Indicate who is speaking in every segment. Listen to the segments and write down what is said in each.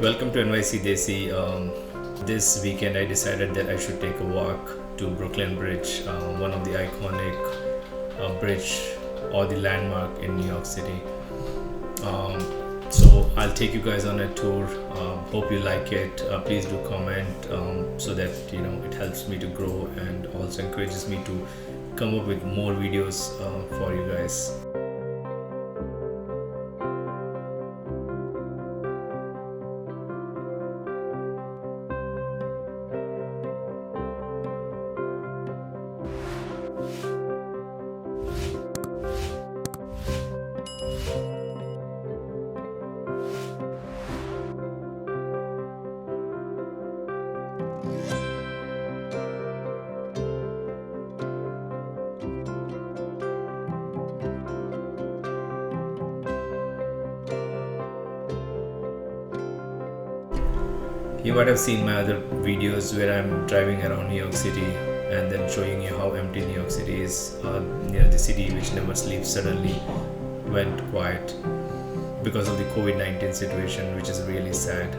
Speaker 1: Welcome to Nyc Desi. This weekend I decided that I should take a walk to Brooklyn Bridge, one of the iconic bridge or the landmark in New York City. So I'll take you guys on a tour. Hope you like it. Please do comment so that it helps me to grow and also encourages me to come up with more videos for you guys. You might have seen my other videos where I'm driving around New York City and then showing you how empty New York City is. The city which never sleeps suddenly went quiet because of the COVID-19 situation, which is really sad.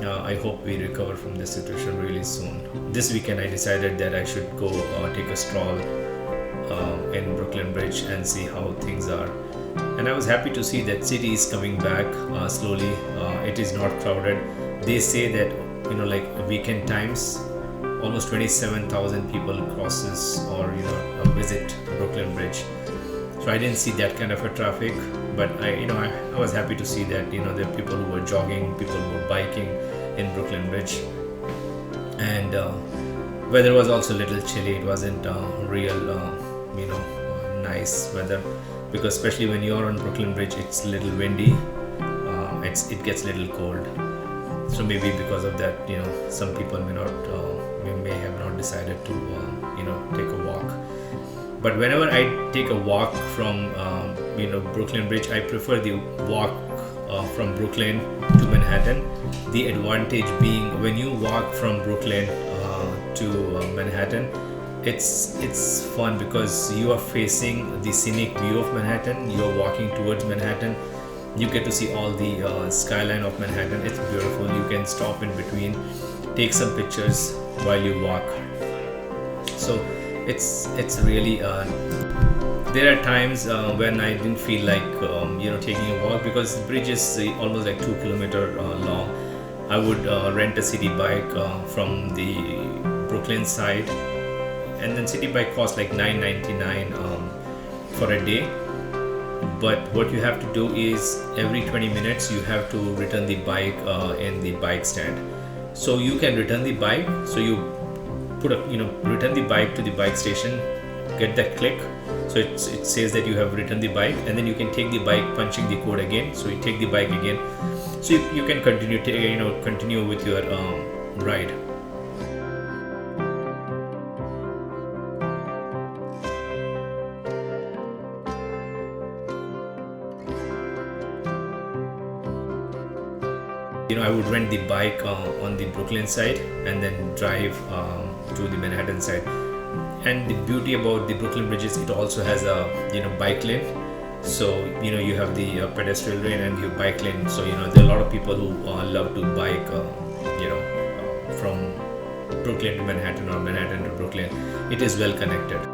Speaker 1: I hope we recover from this situation really soon. This weekend I decided that I should go take a stroll in Brooklyn Bridge and see how things are. And I was happy to see that city is coming back slowly. It is not crowded. They say that like weekend times almost 27,000 people crosses or visit Brooklyn Bridge. So I didn't see that kind of a traffic, but I was happy to see that there are people who were jogging, people who were biking in Brooklyn Bridge. And weather was also a little chilly. It wasn't real nice weather, because especially when you're on Brooklyn Bridge it's a little windy. It gets a little cold. So maybe because of that, some people may have not decided to, take a walk. But whenever I take a walk from, Brooklyn Bridge, I prefer the walk from Brooklyn to Manhattan. The advantage being when you walk from Brooklyn to Manhattan, it's fun because you are facing the scenic view of Manhattan. You are walking towards Manhattan. You get to see all the skyline of Manhattan. It's beautiful. You can stop in between, take some pictures while you walk. So it's really there are times when I didn't feel like taking a walk because the bridge is almost like 2 kilometers long. I would rent a city bike from the Brooklyn side, and then city bike costs like $9.99 for a day. But what you have to do is every 20 minutes you have to return the bike in the bike stand. So you can return the bike. So you return the bike to the bike station, get that click. So it says that you have returned the bike, and then you can take the bike punching the code again. So you take the bike again. So you can continue with your ride. I would rent the bike on the Brooklyn side and then drive to the Manhattan side. And the beauty about the Brooklyn Bridge is it also has a bike lane. So you have the pedestrian lane and your bike lane. So there are a lot of people who love to bike from Brooklyn to Manhattan or Manhattan to Brooklyn. It is well connected.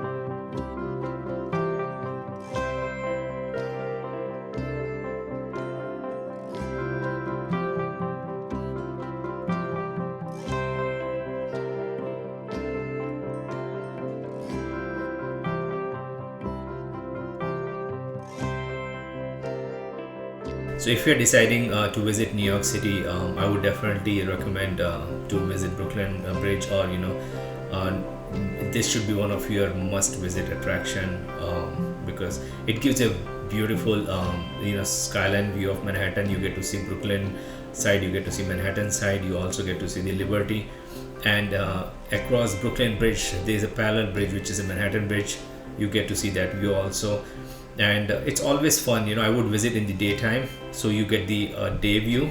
Speaker 1: So if you're deciding to visit New York City, I would definitely recommend to visit Brooklyn Bridge, or this should be one of your must-visit attraction because it gives a beautiful skyline view of Manhattan. You get to see Brooklyn side, you get to see Manhattan side, you also get to see the Liberty, and across Brooklyn Bridge there is a parallel bridge which is a Manhattan Bridge. You get to see that view also. And it's always fun. I would visit in the daytime, so you get the day view,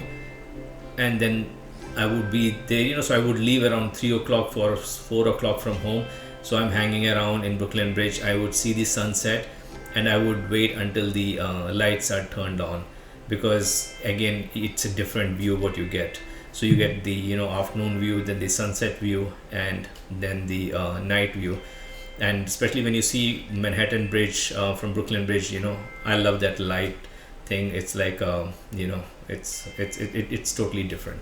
Speaker 1: and then I would be there, so I would leave around 3 o'clock for 4 o'clock from home. So I'm hanging around in Brooklyn Bridge. I would see the sunset and I would wait until the lights are turned on. because again it's a different view what you get. So you get the afternoon view, then the sunset view, and then the night view. And especially when you see Manhattan Bridge from Brooklyn Bridge, I love that light thing. It's like it's totally different.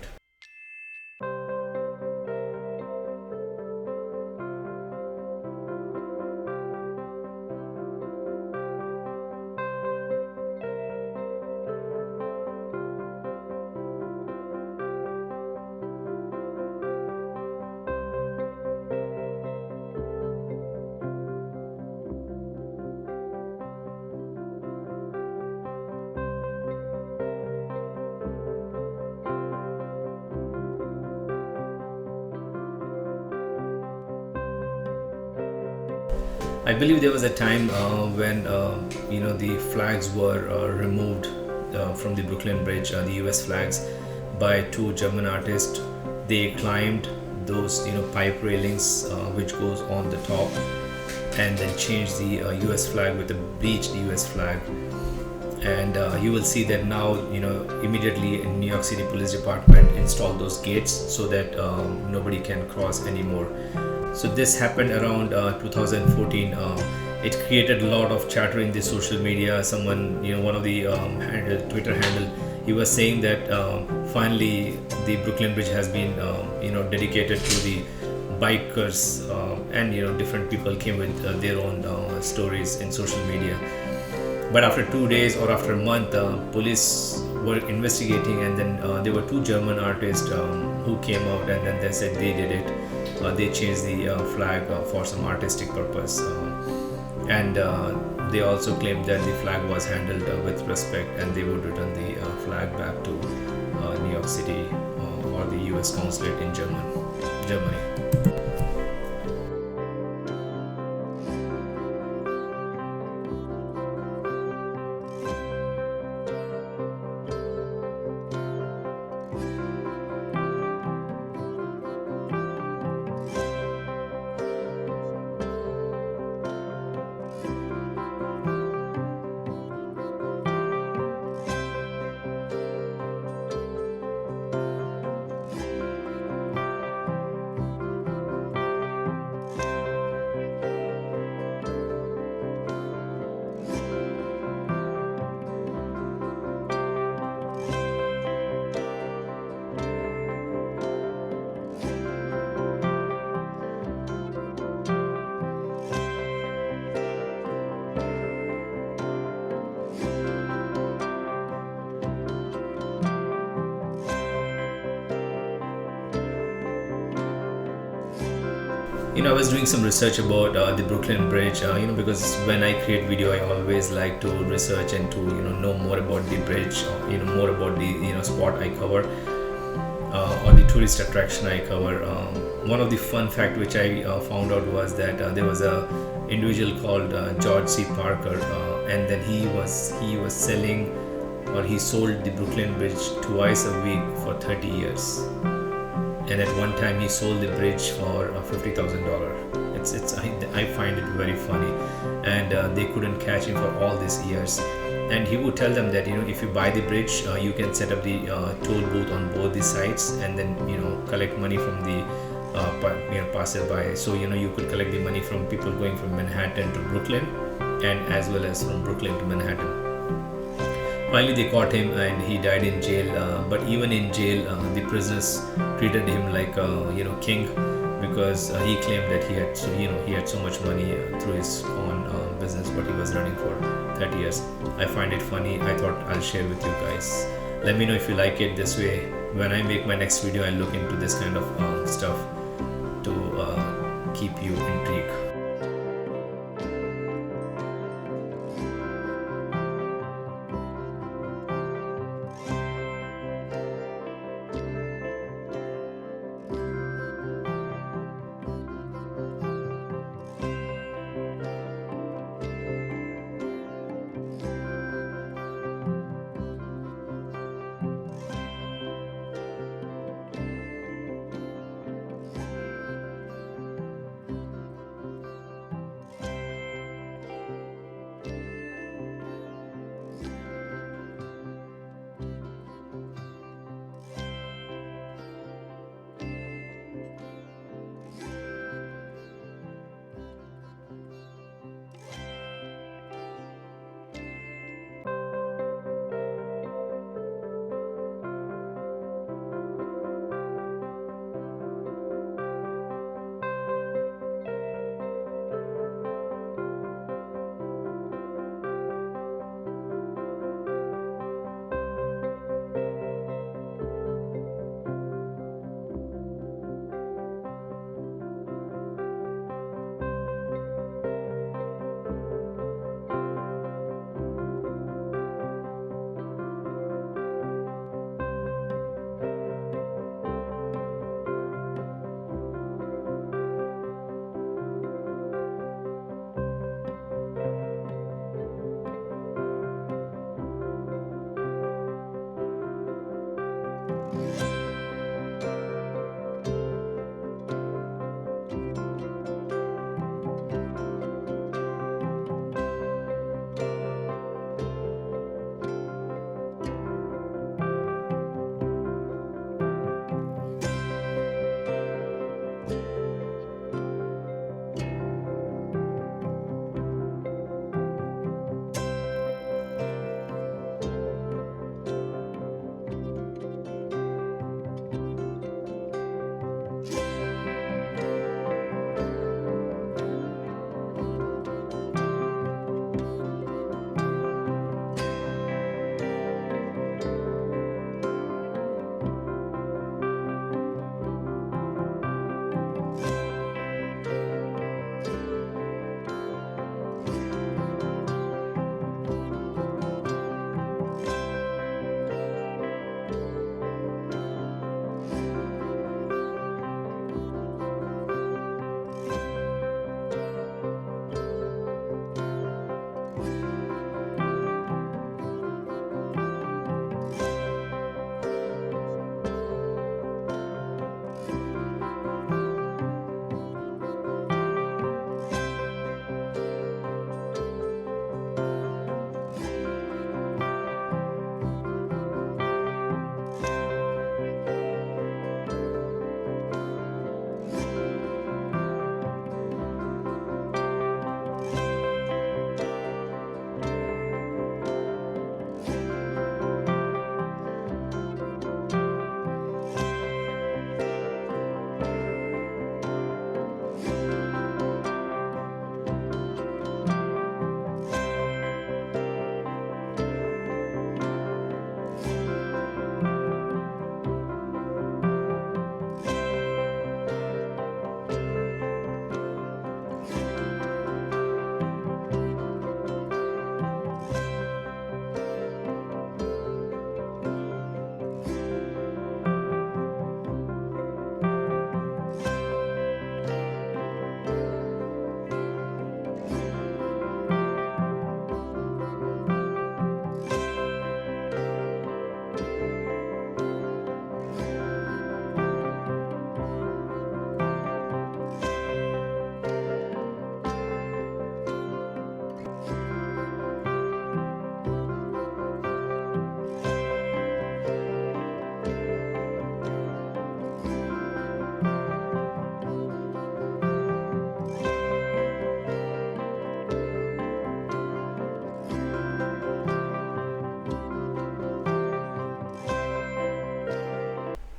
Speaker 1: I believe there was a time when the flags were removed from the Brooklyn Bridge, the U.S. flags, by two German artists. They climbed those pipe railings which goes on the top, and then changed the U.S. flag with a bleached U.S. flag. And you will see that now immediately in New York City Police Department installed those gates so that nobody can cross anymore. So this happened around 2014. It created a lot of chatter in the social media. Someone, one of the Twitter handle, he was saying that finally the Brooklyn Bridge has been, dedicated to the bikers, and different people came with their own stories in social media. But after 2 days or after a month, police were investigating, and then there were two German artists who came out, and then they said they did it. They changed the flag for some artistic purpose, and they also claimed that the flag was handled with respect, and they would return the flag back to New York City or the U.S. consulate in Germany. I was doing some research about the Brooklyn Bridge, because when I create video, I always like to research and to know more about the bridge, more about the spot I cover, or the tourist attraction I cover. One of the fun fact which I found out was that there was a individual called George C. Parker, and then he was selling, or he sold the Brooklyn Bridge twice a week for 30 years. And at one time he sold the bridge for $50,000. I find it very funny, and they couldn't catch him for all these years. And he would tell them that if you buy the bridge, you can set up the toll booth on both the sides, and then collect money from the passerby. So you could collect the money from people going from Manhattan to Brooklyn, and as well as from Brooklyn to Manhattan. Finally, they caught him, and he died in jail. But even in jail, the prisoners treated him like king, because he claimed that he had so much money through his own business, what he was running for 30 years. I find it funny. I thought I'll share with you guys. Let me know if you like it. This way, when I make my next video, I'll look into this kind of stuff to keep you intrigued.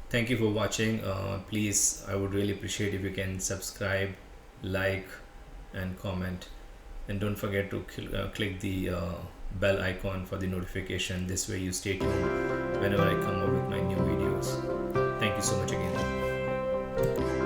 Speaker 1: Thank you for watching. Please, I would really appreciate if you can subscribe, like, and comment. And don't forget to click the bell icon for the notification. This way you stay tuned whenever I come up with my new videos. Thank you so much again.